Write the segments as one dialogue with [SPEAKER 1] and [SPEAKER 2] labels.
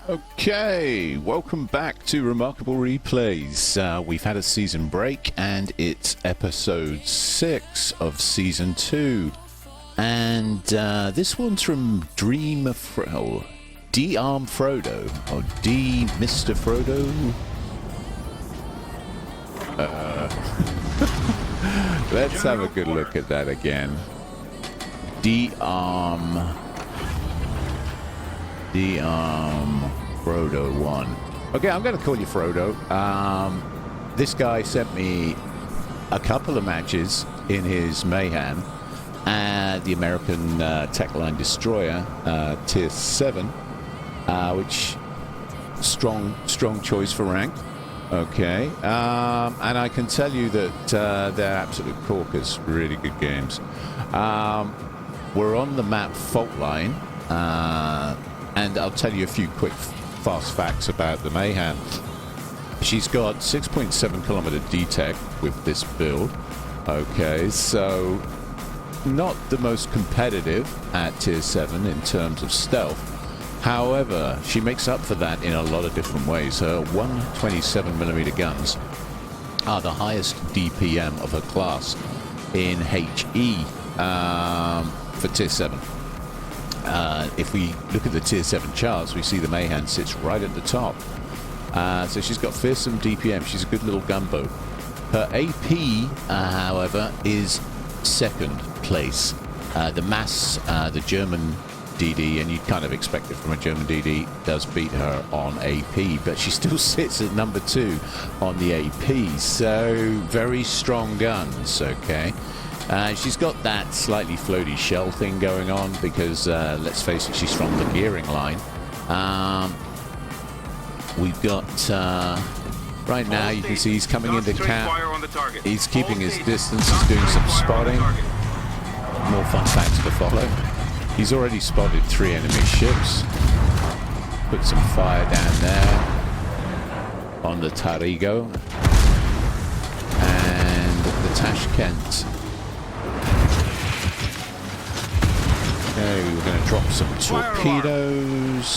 [SPEAKER 1] Okay, welcome back to Remarkable Replays. We've had a season break and it's episode 6 of season 2. And this one's from D-Arm Frodo, or D Mr Frodo. Let's have a good look at that again. D-Arm Frodo 1. Okay, I'm going to call you Frodo. This guy sent me a couple of matches in his Mahan, the American Tech Line Destroyer, Tier 7, which strong choice for rank. Okay, and I can tell you that they're absolute corkers, really good games. We're on the map Fault Line, and I'll tell you a few quick fast facts about the Mahan. She's got 6.7 kilometer DTEC with this build. Okay, so not the most competitive at tier 7 in terms of stealth. However, she makes up for that in a lot of different ways. Her 127mm guns are the highest DPM of her class in HE for tier 7. If we look at the tier 7 charts, we see the Mahan sits right at the top. So she's got fearsome DPM. She's a good little gunboat. Her AP, however, is second place. The mass, the German DD, and you'd kind of expect it from a German DD, does beat her on AP, but she still sits at number 2 on the AP. So very strong guns, okay. She's got that slightly floaty shell thing going on because, let's face it, she's from the gearing line. We've got, right now, you can see he's coming into camp. He's keeping his distance. He's doing some spotting. More fun facts to follow. He's already spotted 3 enemy ships. Put some fire down there on the Tarigo. And the Tashkent. Okay, we're going to drop some torpedoes,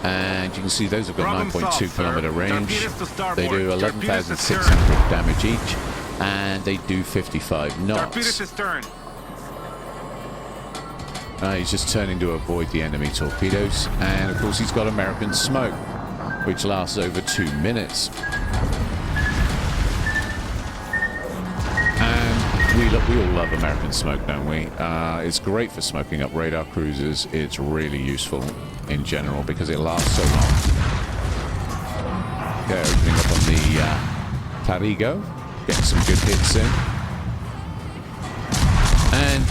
[SPEAKER 1] and you can see those have got 9.2 kilometer range. They do 11,600 damage each, and they do 55 knots. He's just turning to avoid the enemy torpedoes, and of course he's got American smoke, which lasts over 2 minutes. We all love American smoke, don't we? It's great for smoking up radar cruisers. It's really useful in general because it lasts so long. Okay, opening up on the Tarigo. Getting some good hits in. And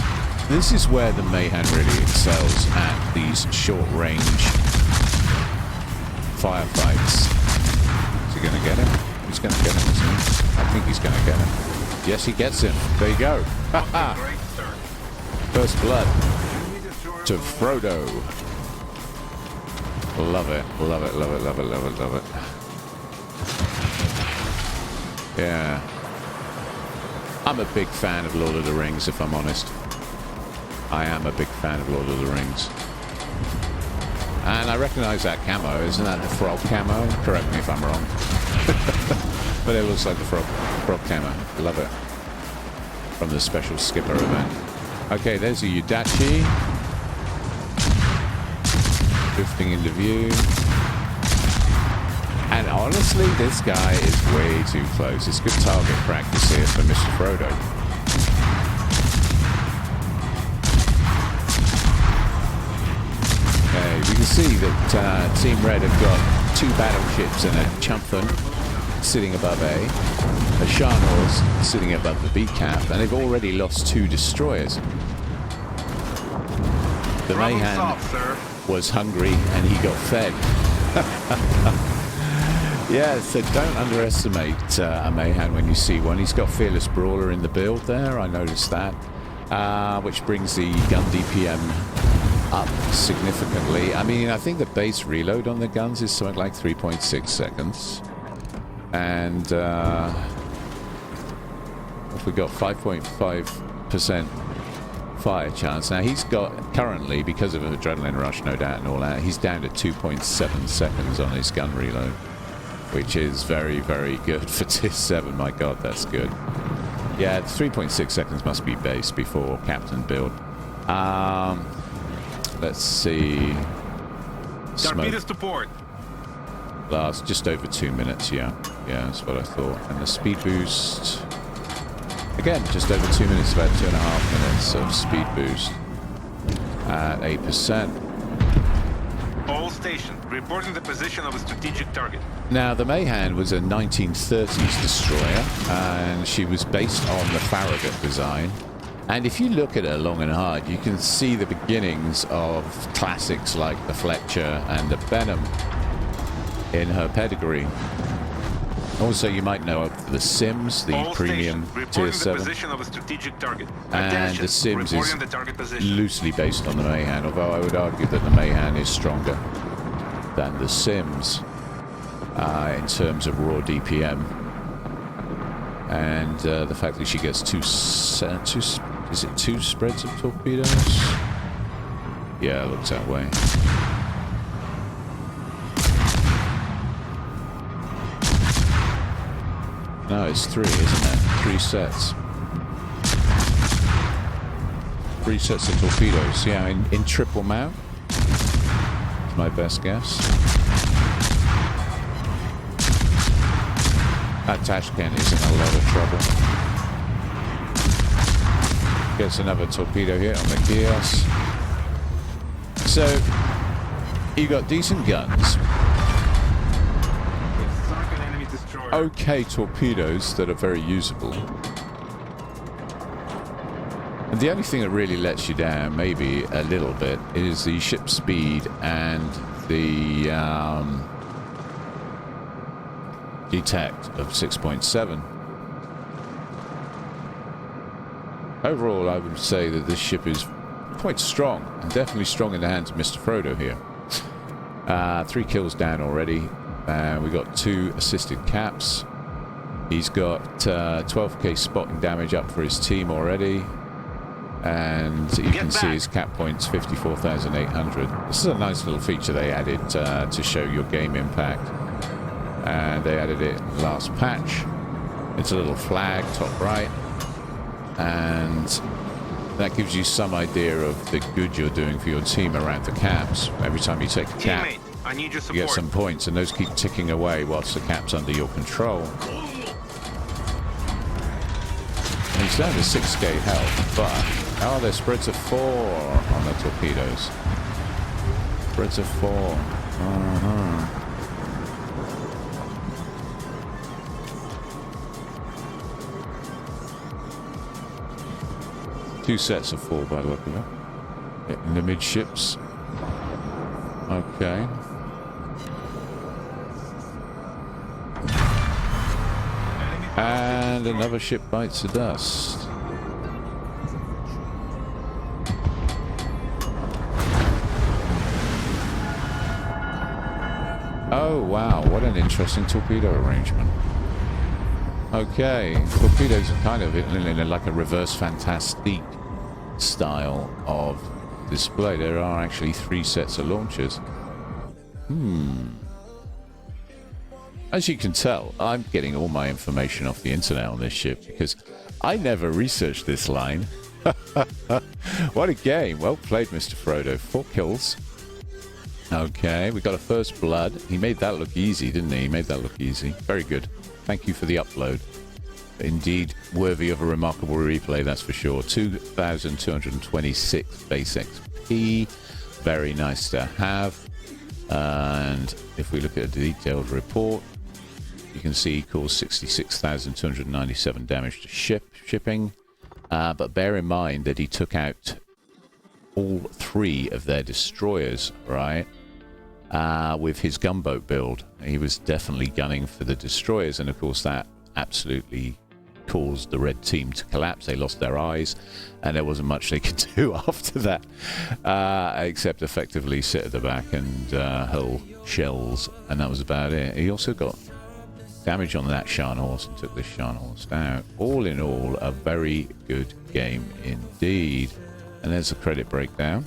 [SPEAKER 1] this is where the Mahan really excels at these short-range firefights. Is he going to get him? He's going to get him, isn't he? I think he's going to get him. Yes, he gets him. There you go. First blood to Frodo. Love it. Love it, love it, love it, love it, love it. Yeah. I'm a big fan of Lord of the Rings, if I'm honest. I am a big fan of Lord of the Rings. And I recognize that camo. Isn't that the frog camo? Correct me if I'm wrong. But it looks like the frog camo. Love it. From the special skipper event. Okay, there's a Udachi. Drifting into view. And honestly, this guy is way too close. It's good target practice here for Mr. Frodo. Okay, we can see that Team Red have got 2 battleships and a Chumphan sitting above A Sharnors sitting above the B cap, and they've already lost 2 destroyers. The Mahan was hungry and he got fed. Yeah, so don't underestimate a Mahan when you see one. He's got Fearless Brawler in the build there, I noticed that, which brings the gun DPM up significantly. I mean, I think the base reload on the guns is something like 3.6 seconds. And if we got 5.5% fire chance. Now he's got currently, because of an adrenaline rush, no doubt, and all that, he's down to 2.7 seconds on his gun reload, which is very, very good for Tier 7. My God, that's good. Yeah, 3.6 seconds must be base before Captain build. Let's see.
[SPEAKER 2] Torpedoes to port.
[SPEAKER 1] Last just over 2 minutes. Yeah, that's what I thought. And the speed boost. Again, just over 2 minutes, about 2.5 minutes of speed boost at 8%.
[SPEAKER 2] All stations, reporting the position of a strategic target.
[SPEAKER 1] Now, the Mahan was a 1930s destroyer, and she was based on the Farragut design. And if you look at her long and hard, you can see the beginnings of classics like the Fletcher and the Benham in her pedigree. Also, you might know of the Sims, the
[SPEAKER 2] all
[SPEAKER 1] premium Tier 7.
[SPEAKER 2] The position of a strategic target.
[SPEAKER 1] And the Sims is
[SPEAKER 2] the target
[SPEAKER 1] loosely based on the Mahan, although I would argue that the Mahan is stronger than the Sims in terms of raw DPM. And the fact that she gets two spreads of torpedoes? Yeah, it looks that way. No, it's 3, isn't it? 3 sets. 3 sets of torpedoes. Yeah, in triple mount. That's my best guess. That Tashkent is in a lot of trouble. Gets another torpedo hit on the gears. So, you got decent guns. Okay torpedoes that are very usable. And the only thing that really lets you down, maybe a little bit, is the ship speed and the detect of 6.7. Overall, I would say that this ship is quite strong, and definitely strong in the hands of Mr. Frodo here. 3 kills down already. We got 2 assisted caps. He's got 12k spotting damage up for his team already. And you can see his cap points, 54,800. This is a nice little feature they added to show your game impact. And they added it last patch. It's a little flag, top right. And that gives you some idea of the good you're doing for your team around the caps. Every time you take a cap,
[SPEAKER 2] I need your support.
[SPEAKER 1] you get some points, and those keep ticking away whilst the cap's under your control. And he's down to 6k health, but there's spreads of 4 on the torpedoes. Spreads of 4. 2 sets of 4 by the look of it. In the midships. Okay. And another ship bites the dust. Oh wow, what an interesting torpedo arrangement. Okay, torpedoes are kind of in like a reverse fantastique style of display. There are actually 3 sets of launchers. As you can tell, I'm getting all my information off the internet on this ship because I never researched this line. What a game. Well played, Mr. Frodo. 4 kills. Okay, we got a first blood. He made that look easy, didn't he? He made that look easy. Very good. Thank you for the upload. Indeed, worthy of a remarkable replay, that's for sure. 2,226 base XP. Very nice to have. And if we look at a detailed report, you can see he caused 66,297 damage to shipping. But bear in mind that he took out all 3 of their destroyers, right? With his gunboat build. He was definitely gunning for the destroyers, and of course that absolutely caused the red team to collapse. They lost their eyes, and there wasn't much they could do after that, except effectively sit at the back and hurl shells, and that was about it. He also got damage on that Shan horse and took the Shan horse out. All in all, a very good game indeed. And there's a credit breakdown.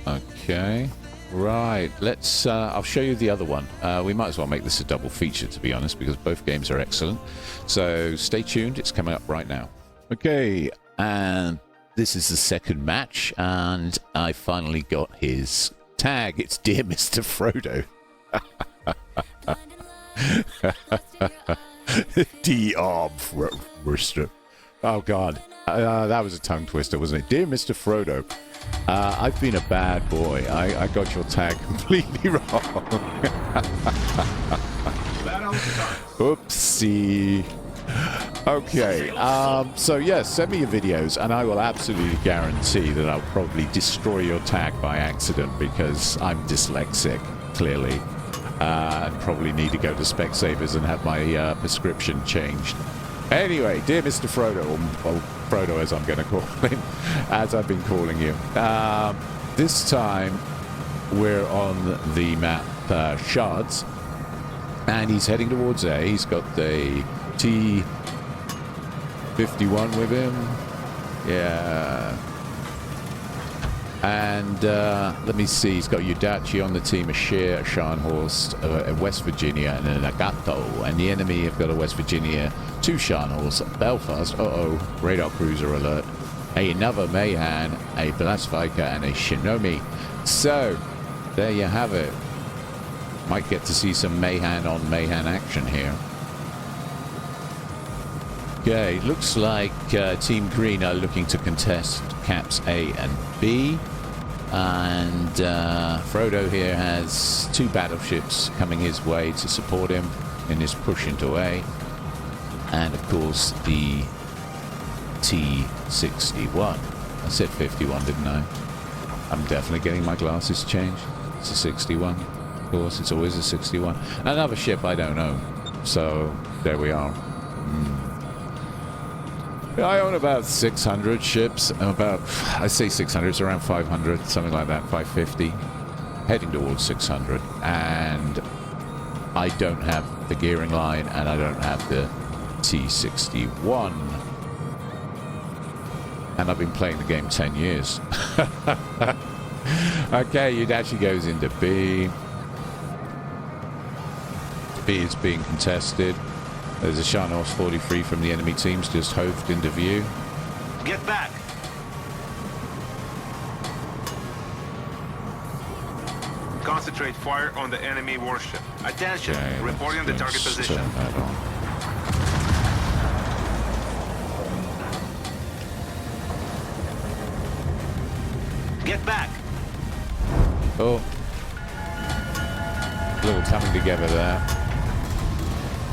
[SPEAKER 1] Okay. Right. Let's... I'll show you the other one. We might as well make this a double feature, to be honest, because both games are excellent. So stay tuned. It's coming up right now. Okay. And this is the second match. And I finally got his tag. It's Dear Mr. Frodo. Mr. Oh, God. That was a tongue twister, wasn't it? Dear Mr. Frodo, I've been a bad boy. I got your tag completely wrong. Oopsie. Okay. So, yes, send me your videos, and I will absolutely guarantee that I'll probably destroy your tag by accident because I'm dyslexic, clearly. And probably need to go to Specsavers and have my prescription changed. Anyway, dear Mr. Frodo, or Frodo as I'm going to call him, as I've been calling you. This time we're on the map Shards, and he's heading towards A. He's got the T-51 with him. Yeah. And let me see, he's got Udachi on the team, a Shear, a Scharnhorst, a West Virginia, and an Agato. And the enemy have got a West Virginia, 2 Scharnhorst, Belfast, radar cruiser alert, another Mahan, a Blastviker, and a Shinomi. So, there you have it. Might get to see some Mahan on Mahan action here. Okay, looks like Team Green are looking to contest caps A and B. And Frodo here has 2 battleships coming his way to support him in his push into A. And of course the T-61. I said 51, didn't I? I'm definitely getting my glasses changed. It's a 61. Of course, it's always a 61. Another ship I don't own. So, there we are. I own about 600 ships. I say 600, it's around 500, something like that, 550. Heading towards 600. And I don't have the gearing line, and I don't have the T-61. And I've been playing the game 10 years. Okay, Udachi goes into B. B is being contested. There's a Scharnhorst 43 from the enemy teams just hoved into view.
[SPEAKER 2] Get back! Concentrate fire on the enemy warship. Attention!
[SPEAKER 1] Okay,
[SPEAKER 2] reporting the target position.
[SPEAKER 1] Turn that on.
[SPEAKER 2] Get back!
[SPEAKER 1] Oh. A little coming together there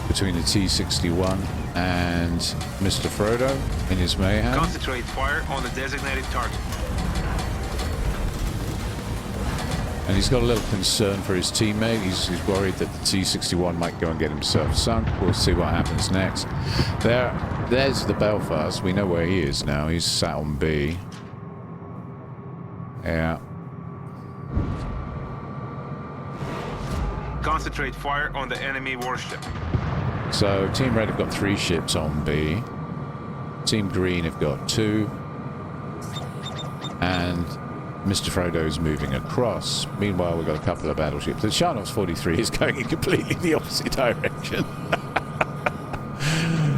[SPEAKER 1] between the T-61 and Mr. Frodo in his Mahan.
[SPEAKER 2] Concentrate fire on the designated target.
[SPEAKER 1] And he's got a little concern for his teammate. He's worried that the T-61 might go and get himself sunk. We'll see what happens next. There's the Belfast. We know where he is now. He's sat on B. Yeah.
[SPEAKER 2] Concentrate fire on the enemy warship.
[SPEAKER 1] So Team Red have got 3 ships on B. Team Green have got 2. And Mr. Frodo is moving across. Meanwhile, we've got a couple of battleships. The Scharnhorst 43 is going in completely the opposite direction.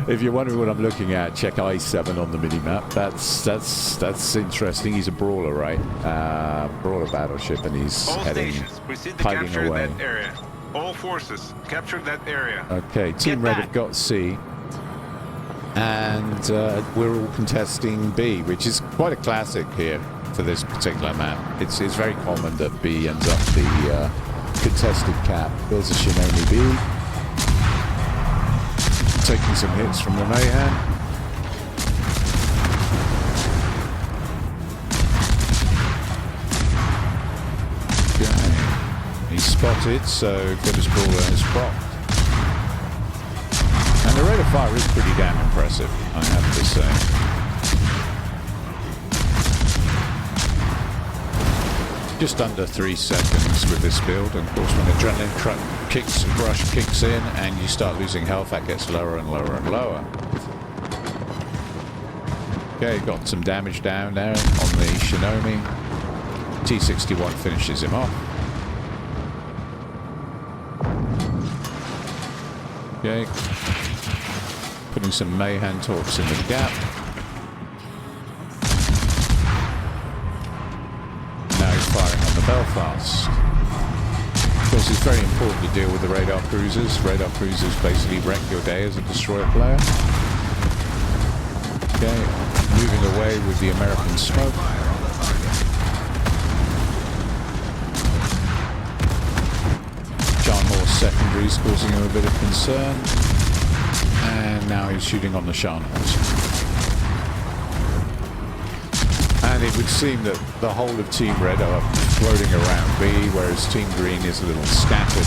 [SPEAKER 1] If you're wondering what I'm looking at, check I7 on the minimap. That's interesting. He's a brawler, right? Brawler battleship, and he's
[SPEAKER 2] All
[SPEAKER 1] heading,
[SPEAKER 2] stations, proceed to
[SPEAKER 1] hiding
[SPEAKER 2] capture
[SPEAKER 1] away.
[SPEAKER 2] that area. All forces, capture that area.
[SPEAKER 1] Okay, Team Red have got C. And we're all contesting B, which is quite a classic here for this particular map. It's very common that B ends up the contested cap. There's a Shinomi B. Taking some hits from the Mahan. Okay. He's spotted, so Fibber's brawler is propped. And the rate of fire is pretty damn impressive, I have to say. Just under 3 seconds with this build, and of course when adrenaline rush kicks in and you start losing health, that gets lower and lower and lower. Okay, got some damage down there on the Shinomi. T-61 finishes him off. Okay. Putting some Mahan torps in the gap. Now he's firing on the Belfast. Of course, it's very important to deal with the radar cruisers. Radar cruisers basically wreck your day as a destroyer player. Okay, moving away with the American smoke. John Horse secondaries causing him a bit of concern. And now he's shooting on the Shan Horse. And it would seem that the whole of Team Red are floating around B, whereas Team Green is a little scattered.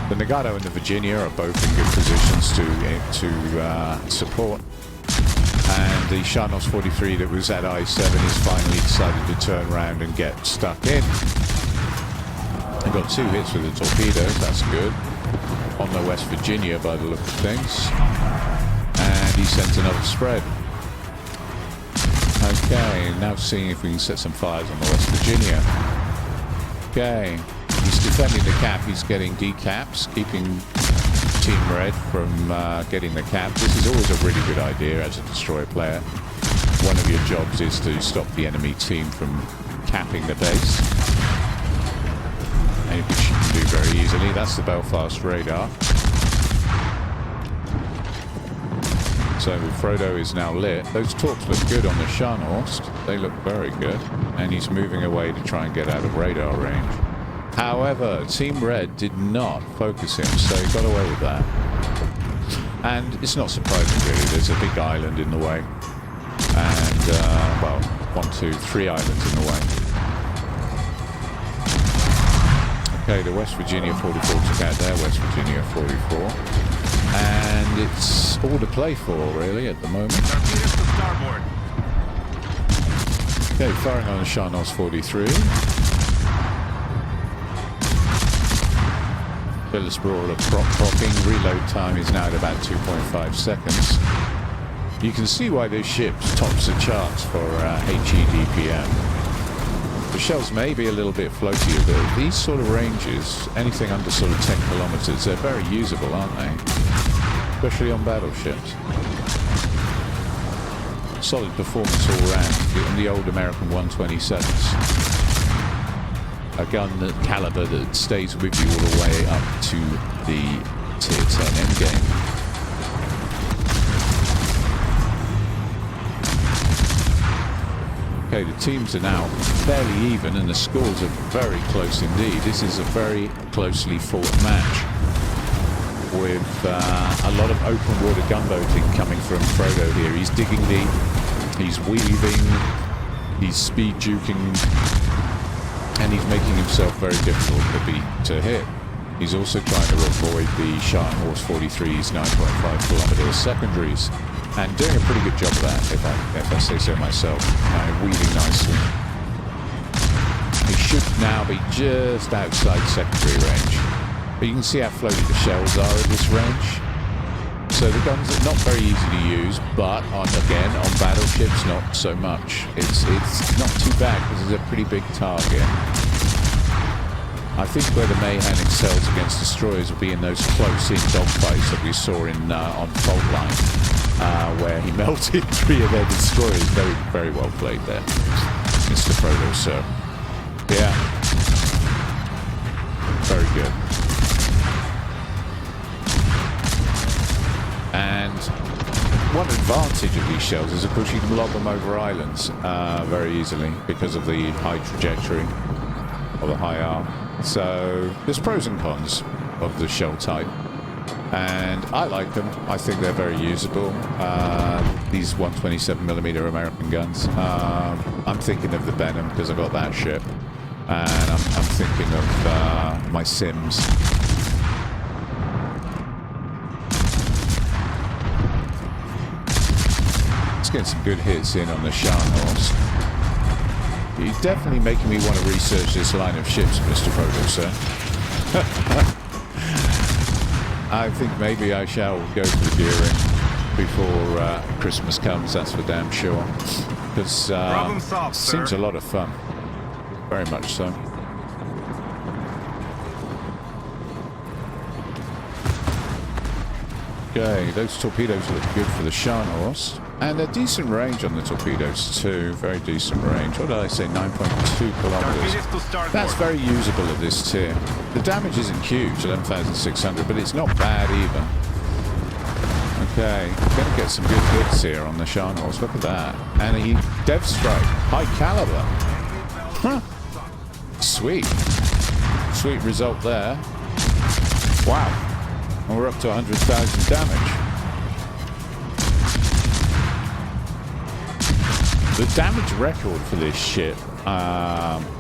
[SPEAKER 1] The Nagato and the Virginia are both in good positions to support. And the Sharnos 43 that was at I-7 has finally decided to turn around and get stuck in. They got 2 hits with the torpedoes, that's good. On the West Virginia by the look of things. And he sent another spread. Okay, now seeing if we can set some fires on the West Virginia. Okay, he's defending the cap, he's getting decaps, keeping Team Red from getting the cap. This is always a really good idea as a destroyer player. One of your jobs is to stop the enemy team from capping the base. And which you can do very easily. That's the Belfast radar. So Frodo is now lit. Those torps look good on the Scharnhorst. They look very good. And he's moving away to try and get out of radar range. However, Team Red did not focus him, so he got away with that. And it's not surprising, really. There's a big island in the way. And, well, 1, 2, 3 islands in the way. Okay, the West Virginia 44 took out their West Virginia 44. And it's all to play for, really, at the moment. Okay, firing on the Sharnos 43. Phyllis Brawler propping. Reload time is now at about 2.5 seconds. You can see why this ship tops the charts for HEDPM. The shells may be a little bit floatier, but these sort of ranges, anything under sort of 10 kilometers, they're very usable, aren't they? Especially on battleships. Solid performance all round in the old American 127s. A gun caliber that stays with you all the way up to the Tier 10 endgame. Okay, the teams are now fairly even and the scores are very close indeed. This is a very closely fought match with a lot of open water gunboating coming from Frodo here. He's digging deep, he's weaving, he's speed juking, and he's making himself very difficult to hit. He's also trying to avoid the Scharnhorst 43's 9.5 kilometer secondaries. And doing a pretty good job of that, if I say so myself. Weaving nicely. He should now be just outside secondary range. But you can see how floaty the shells are at this range. So the guns are not very easy to use, but on battleships, not so much. It's not too bad because it's a pretty big target. I think where the Mahan excels against destroyers will be in those close-in dogfights that we saw in on Fault Line, where he melted 3 of their destroyers. Very, very well played there, Mr. Frodo, sir. Yeah, very good. And one advantage of these shells is, of course, you can lob them over islands very easily because of the high trajectory or the high arc. So there's pros and cons of the shell type, and I like them. I think they're very usable. These 127mm American guns. I'm thinking of the Benham because I got that ship, and I'm thinking of my Sims. Let's get some good hits in on the Scharnhorst. You're definitely making me want to research this line of ships, Mr. Frodo, sir. I think maybe I shall go for the gearing. before Christmas comes, that's for damn sure. Because
[SPEAKER 2] Problem solved,
[SPEAKER 1] it seems
[SPEAKER 2] sir.
[SPEAKER 1] a lot of fun. Very much so. Okay, those torpedoes look good for the Scharnhorst. And a decent range on the torpedoes too. Very decent range. What did I say? 9.2 kilometers.
[SPEAKER 2] Torpedoes to starboard.
[SPEAKER 1] That's very usable at this tier. The damage isn't huge, 11,600, but it's not bad either. Okay, going to get some good hits here on the Scharnhorst. Look at that. And he dev strike. High caliber. Huh. Sweet. Sweet result there. Wow. And we're up to 100,000 damage. The damage record for this ship,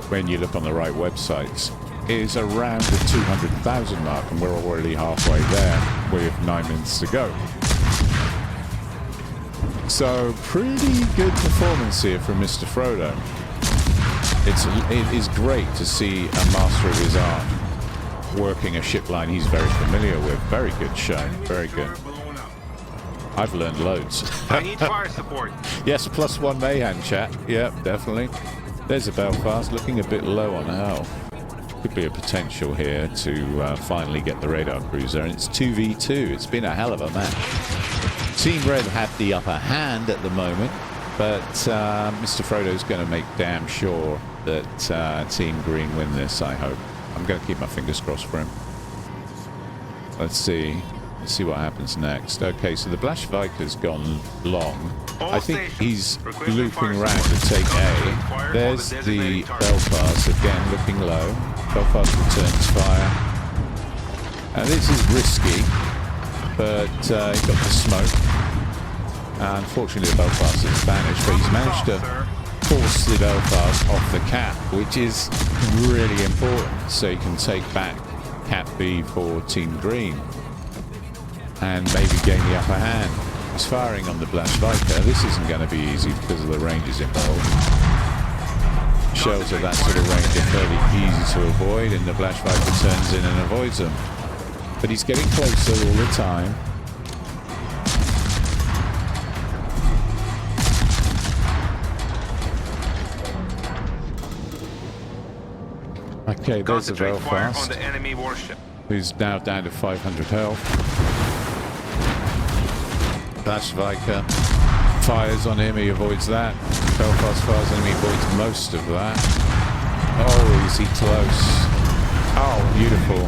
[SPEAKER 1] when you look on the right websites, is around the 200,000 mark, and we're already halfway there with 9 minutes to go. So, pretty good performance here from Mr. Frodo. It is great to see a master of his art working a ship line he's very familiar with. Very good show. Very good. I've learned loads.
[SPEAKER 2] I need fire support.
[SPEAKER 1] Yes, +1 Mahan chat. Yep, definitely. There's a Belfast looking a bit low on health. Could be a potential here to finally get the radar cruiser. And it's 2v2. It's been a hell of a match. Team Red had the upper hand at the moment, but Mr. Frodo's going to make damn sure that Team Green win this, I hope. I'm going to keep my fingers crossed for him. Let's see. Let's see what happens next. Okay, so the Blash Viker's gone long. I think he's looping around to take A. There's the Belfast, again looking low. Belfast returns fire. This is risky, but he got the smoke. Unfortunately, the Belfast is vanished, but he's managed to force the Belfast off the cap, which is really important, so you can take back Cap B for Team Green and maybe gain the upper hand. He's firing on the Blash Viker. This isn't going to be easy because of the ranges involved. Shells at that sort of range are fairly easy to avoid, and the Blash Viker turns in and avoids them. But he's getting closer all the time. Okay, there's the Belfast,
[SPEAKER 2] on the enemy warship.
[SPEAKER 1] who's now down to 500 health. Blash Viker fires on him, he avoids that. Belfast fires on him, he avoids most of that. Oh, is he close? Oh, beautiful.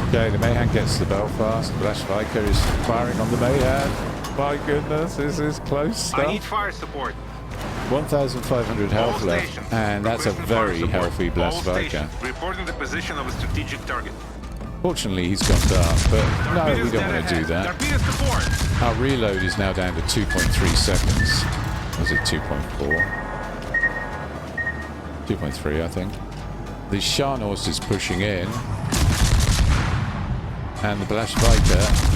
[SPEAKER 1] Okay, the Mahan gets the Belfast. Blash Viker is firing on the Mahan. My goodness, this is close stuff.
[SPEAKER 2] I need fire support.
[SPEAKER 1] 1,500 health left, and that's a very healthy Blash Viker.
[SPEAKER 2] Reporting the position of a strategic target.
[SPEAKER 1] Fortunately, he's gone dark, but no, we don't want to do that. Our reload is now down to 2.3 seconds. Was it 2.4? 2.3, I think. The Scharnhorst is pushing in, and the Blash Viker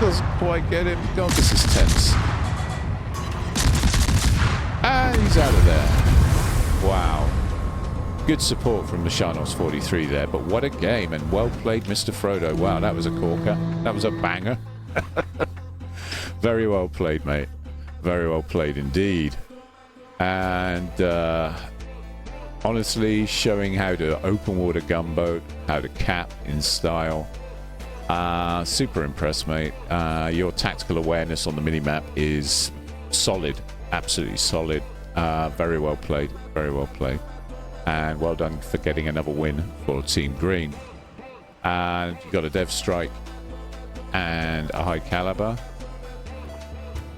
[SPEAKER 1] doesn't quite get him. God, this is tense. And he's out of there. Wow. Good support from the Scharnhorst 43 there, but what a game, and well played, Mr. Frodo. Wow, that was a corker. That was a banger. Very well played, mate. Very well played indeed. And honestly, showing how to open water gunboat, how to cap in style. Super impressed, mate. Your tactical awareness on the minimap is solid. Absolutely solid. Very well played. Very well played. And well done for getting another win for Team Green. And you got a dev strike and a high caliber.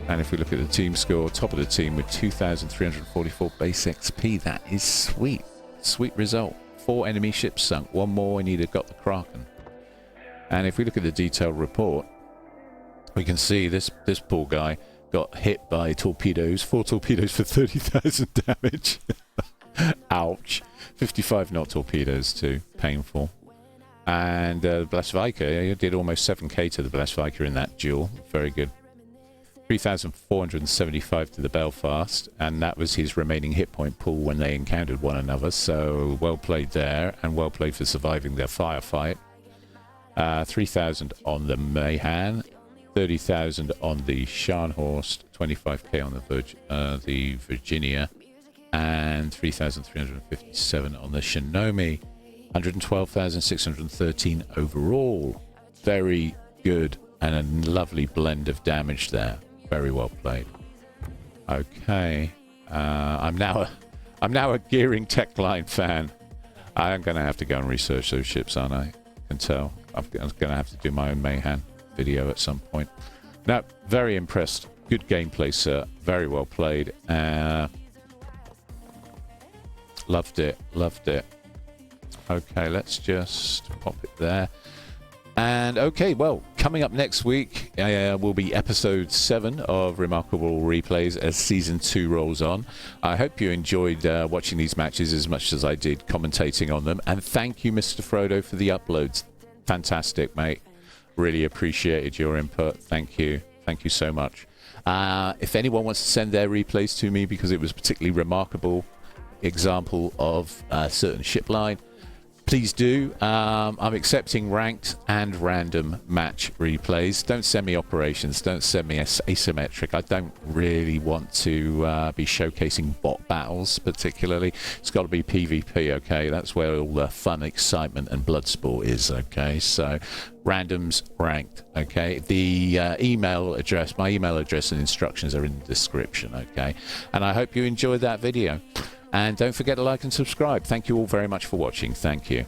[SPEAKER 1] And if we look at the team score, top of the team with 2,344 base XP. That is sweet. Sweet result. 4 enemy ships sunk. 1 more and he'd have got the Kraken. And if we look at the detailed report, we can see this poor guy got hit by torpedoes. 4 torpedoes for 30,000 damage. Ouch. 55 knot torpedoes too. Painful. And Blash Viker did almost 7k to the Blash Viker in that duel. Very good. 3,475 to the Belfast, and that was his remaining hit point pool when they encountered one another. So well played there, and well played for surviving their firefight. 3,000 on the Mahan, 30,000 on the Scharnhorst, 25k on the Virginia, and 3,357 on the Shinomi. 112,613 overall. Very good and a lovely blend of damage there. Very well played. Okay, I'm now a Gearing Techline fan. I'm going to have to go and research those ships, aren't I? I can tell. I'm going to have to do my own Mahan video at some point. Now, very impressed. Good gameplay, sir. Very well played. Loved it. Loved it. Okay, let's just pop it there. And okay, well, coming up next week will be episode 7 of Remarkable Replays as season 2 rolls on. I hope you enjoyed watching these matches as much as I did commentating on them. And thank you, Mr. Frodo, for the uploads. Fantastic, mate. Really appreciated your input. Thank you. Thank you so much. If anyone wants to send their replays to me because it was a particularly remarkable example of a certain ship line, please do. I'm accepting ranked and random match replays. Don't send me operations. Don't send me asymmetric. I don't really want to be showcasing bot battles particularly. It's got to be PvP, okay? That's where all the fun, excitement, and blood sport is, okay? So randoms, ranked, okay? The email address, my email address and instructions are in the description, okay? And I hope you enjoyed that video. And don't forget to like and subscribe. Thank you all very much for watching. Thank you.